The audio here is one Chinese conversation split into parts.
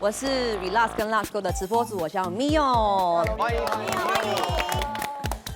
我是 Relax 跟 Lush Go 的直播主，我叫 Mio。欢迎。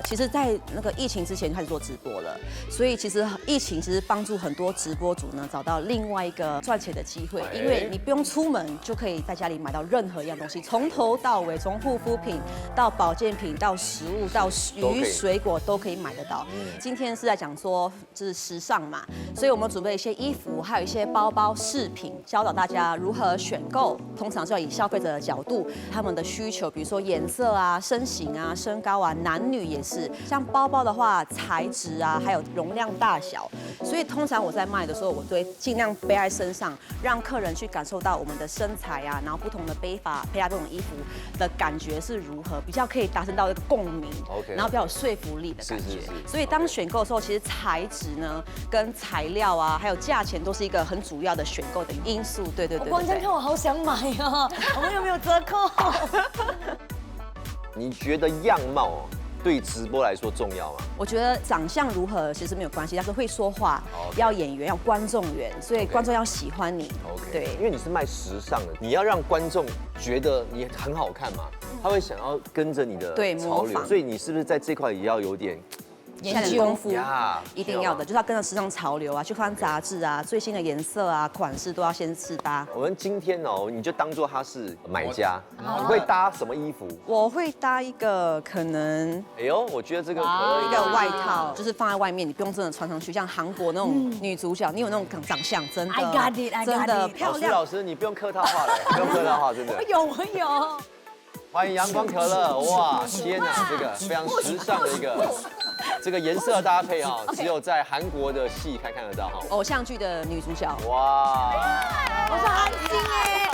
其实，在那个疫情之前就开始做直播了，所以其实疫情其实帮助很多直播主呢找到另外一个赚钱的机会，因为你不用出门就可以在家里买到任何一样东西，从头到尾，从护肤品到保健品到食物到鱼水果都可以买得到。今天是在讲说就是时尚嘛，所以我们准备一些衣服，还有一些包包饰品，教导大家如何选购。通常是要以消费者的角度，他们的需求，比如说颜色啊、身形啊、身高啊，男女也是。像包包的话，材质啊，还有容量大小，所以通常我在卖的时候，我都会尽量背在身上，让客人去感受到我们的身材啊，然后不同的背法配搭这种衣服的感觉是如何，比较可以达成到一个共鸣，然后比较有说服力的感觉。所以当选购的时候，其实材质呢、跟材料啊，还有价钱都是一个很主要的选购的因素。对。我光这样看我好想买啊！我们有没有折扣？你觉得样貌对直播来说重要吗？我觉得长相如何其实没有关系，但是会说话，要演员，要观众缘，所以观众要喜欢你。对，因为你是卖时尚的，你要让观众觉得你很好看嘛，他会想要跟着你的潮流，所以你是不是在这块也要有点下点功夫，一定要的，就是要跟着时尚潮流啊，去看杂志啊，最新的颜色啊、款式都要先试搭。我们今天你就当做他是买家，你会搭什么衣服？我会搭一个可能，哎呦，我觉得这个一个外套，就是放在外面，你不用真的穿上去，像韩国那种女主角，你有那种长相，真的 I got it， 真的漂亮。老师，你不用客套话了，不用客套话，真的。我有。欢迎阳光可乐，哇，天哪，这个非常时尚的一个。这个颜色搭配只有在韩国的戏才看得到偶像剧的女主角。哇，我是韩星耶。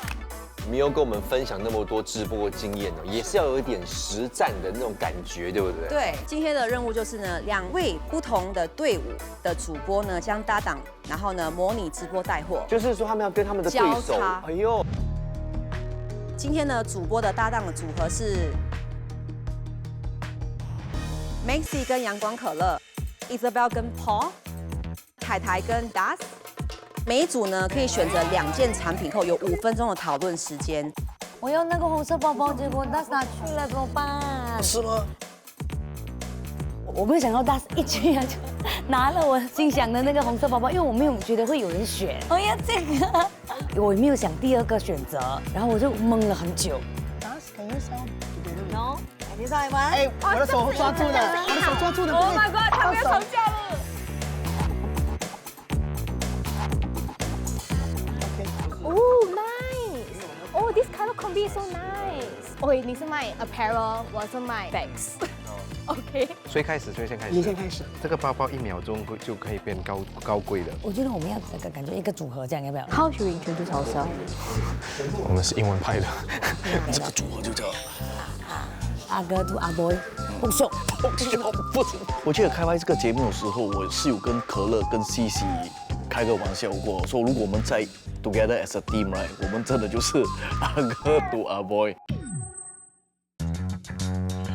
Mio跟我们分享那么多直播经验也是要有一点实战的那种感觉，对不对？对，今天的任务就是呢，2位不同的队伍的主播呢将搭档，然后呢模拟直播带货，就是说他们要跟他们的对手，哎呦，今天呢主播的搭档的组合是Maxi 跟阳光可乐 ，Isabel 跟 Paul， 凯凯跟 Das。每一组呢可以选择2件产品后，有5分钟的讨论时间。我要那个红色包包，结果 Das 拿去了，怎么办？是吗？我没有想到 Das 一去就拿了我心想的那个红色包包，因为我没有觉得会有人选。我要这个，我也没有想第2个选择，然后我就懵了很久。Das，can you sell No。你上来玩？哎，我的手抓住了，我的手抓住了。Oh my god， 他们要吵架了。Oh nice， 哦 this color combi so nice。OK， 你是卖 apparel， 我是卖 bags。OK。谁先开始？你先开始。这个包包1秒钟就可以变高贵了。我觉得我们要这个感觉一个组合，这样要不要 ？How should we introduce ourselves？ 我们是英文派的。这个组合就叫阿哥to 阿 boy， 不秀。不是，我记得开拍这个节目的时候，我是有跟可乐跟西西开个玩笑过，说如果我们在 together as a team right， 我们真的就是阿哥 to 阿 boy。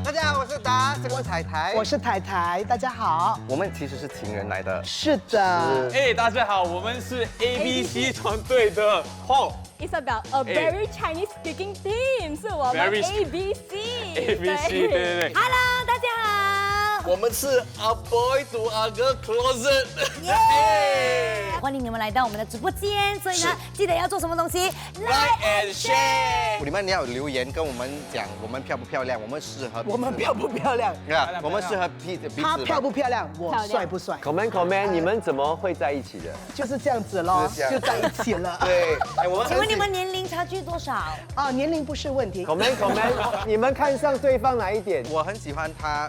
大家好，我是达，这个是彩台，我是台台，大家好。我们其实是情人来的。是的。哎，大家好，我们是 ABC 团队的 Paul。Isabel，a very Chinese speaking team， 是我们 ABC。ABC， 对。Hello， 大家好。我们是阿 boy to 阿哥 closet。欢迎你们来到我们的直播间，所以呢，记得要做什么东西 Like and share。你们要留言跟我们讲，我们漂不漂亮，我们适合。我们漂不漂亮？我们适合彼此。他漂不漂亮？我帅不帅 ？Comment， 你们怎么会在一起的？就是这样子咯，就在一起了。对，请问你们年龄差距多少？啊，年龄不是问题。Comment， 你们看上对方哪一点？我很喜欢他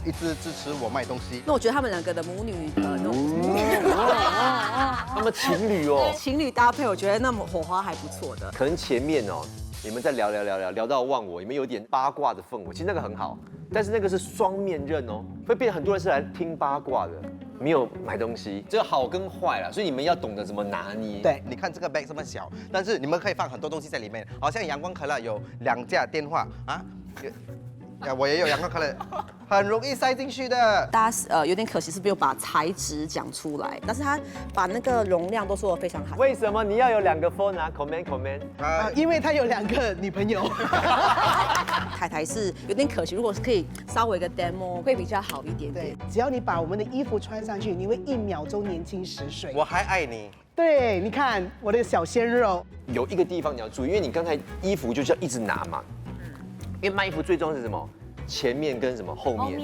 一直支持我卖东西。那我觉得他们2个的母女那种。他们情侣情侣搭配，我觉得那么火花还不错的。可能前面你们在聊到忘我，你们有点八卦的氛围，其实那个很好，但是那个是双面刃会变很多人是来听八卦的，没有买东西，这个好跟坏啦，所以你们要懂得怎么拿捏。对，你看这个 bag 这么小，但是你们可以放很多东西在里面，好像阳光可乐有2架电话啊。我也有2个 color， 很容易塞进去的。大家有点可惜是没有把材质讲出来，但是他把那个容量都说得非常好。为什么你要有2个 phone 啊 ？comment。因为他有2个女朋友。台台是有点可惜，如果是可以稍微一个 demo 会比较好一点点。只要你把我们的衣服穿上去，你会1秒钟年轻10岁。我还爱你。对，你看我的小鲜肉。有一个地方你要注意，因为你刚才衣服就是要一直拿嘛。因为卖衣服最重要是什么？前面跟什么后面？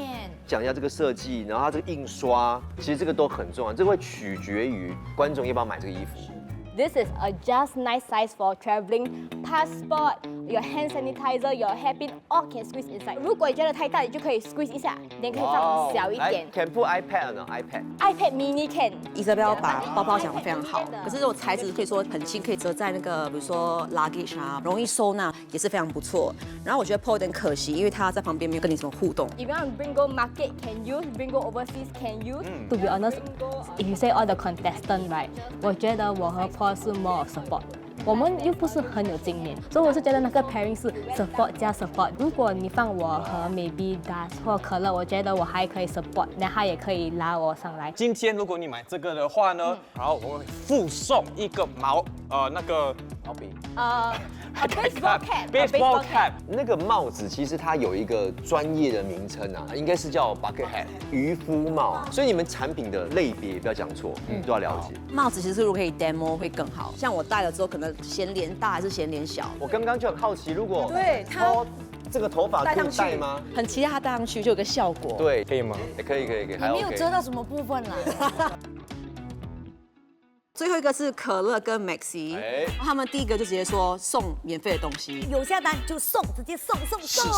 讲一下这个设计，然后它这个印刷，其实这个都很重要，这会取决于观众要不要买这个衣服。This is a just nice size for traveling. Passport, your hand sanitizer, your hairpin, all can squeeze inside. 如果你觉得太大，你就可以 squeeze 一下，你可以放小一点。Can put iPad 呢 iPad mini can。Isabel 把包包讲得非常好，可是这种材质可以说很轻，可以折在那个比如说 luggage 啊，容易收纳，也是非常不错。然后我觉得 Paul 有点可惜，因为他在旁边没有跟你什么互动。If you want to bring go market, can use. Bring go overseas, can use. To be honest, if you say all the contestant, right? 我觉得我和 Paul 是 more support。我们又不是很有经验，所以我是觉得那个 pairing 是 support 加 support。如果你放我和 maybe Das 或可乐，我觉得我还可以 support， 那他也可以拉我上来。今天如果你买这个的话呢，好，我会附送一个那个毛笔。baseball cap。baseball cap。那个帽子其实它有一个专业的名称啊，应该是叫 bucket hat 渔夫帽。所以你们产品的类别不要讲错，都要了解。帽子其实如果可以 demo 会更好，像我戴了之后可能嫌脸大还是嫌脸小。我刚刚就很好奇，如果对它这个头发可以戴吗？很期待它戴上去就有个效果。对，可以吗？可以，还你没有 OK。遮到什么部分啦？最后一个是可乐跟 Maxi，他们第一个就直接说送免费的东西，有下单就送，直接送。是，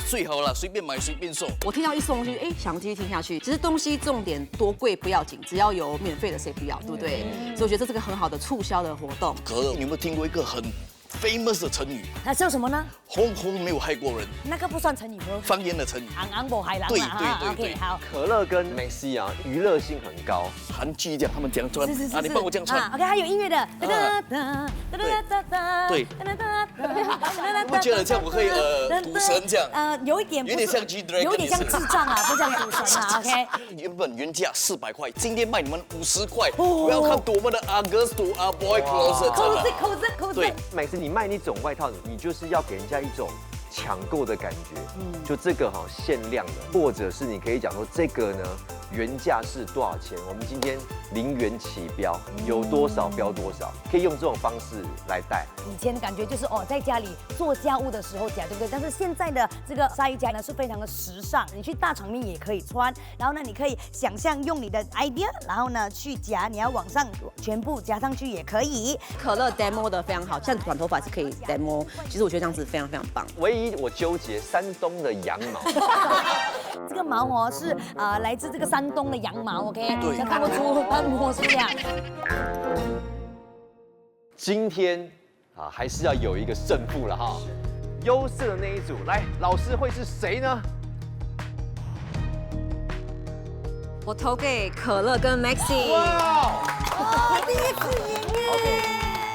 最好了，随便买随便送。我听到一送东西，想继续听下去。其实东西重点多贵不要紧，只要有免费的谁不要，对不对？所以我觉得这是个很好的促销的活动。可乐，你有没有听过一个很 famous 的成语？那叫什么呢？红红没有害过人，那个不算成语哦，方言的成语。昂不海狼。对。OK， 好。可乐跟 Maxi 啊，娱乐性很高。韩剧这样，他们这样穿啊，你帮我这样穿。 OK， 还有音乐的。对。不觉得这样我可以赌神这样？有一点像 G-Dragon， 有点像智障啊，不像赌神啊。OK。原本原价400块，今天卖你们50块。Welcome to 我们的 August to our boy closet。口子。对，Maxi，你卖那种外套，你就是要给人家一种抢购的感觉。就这个限量的，或者是你可以讲说这个呢原价是多少钱，我们今天0元起标，有多少标多少，可以用这种方式来带。以前的感觉就是在家里做家务的时候夹，对不对？但是现在的这个纱衣夹呢是非常的时尚，你去大场面也可以穿。然后呢，你可以想象用你的 idea， 然后呢去夹，你要往上全部夹上去也可以。可乐 demo 的非常好，像短头发是可以 demo， 其实我觉得这样子非常非常棒。唯一我纠结山东的羊毛。这个毛是来自这个山东的羊毛 ，OK， 想看不出它摸是这样。今天还是要有一个胜负了哈，优色的那一组，来，老师会是谁呢？我投给可乐跟 Maxi。第一次赢耶！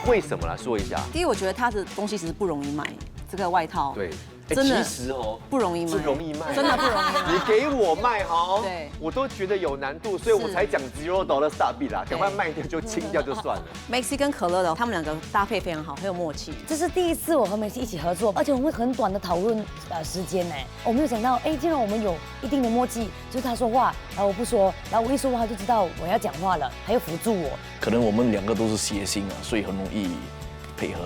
为什么来说一下？第一，我觉得它的东西其实不容易买，这个外套。对。真的其实不容易卖，是容易卖，真的不容易卖。你给我卖对，我都觉得有难度，所以我才讲$0萨币啦，赶快卖掉就清掉就算了。Maxi 跟可乐的，他们两个搭配非常好，很有默契。这是第一次我和Maxi一起合作，而且我们会很短的讨论时间呢。我没有想到，既然我们有一定的默契，就是他说话，然后我不说，然后我一说话他就知道我要讲话了，还要辅助我。可能我们2个都是谐星啊，所以很容易配合。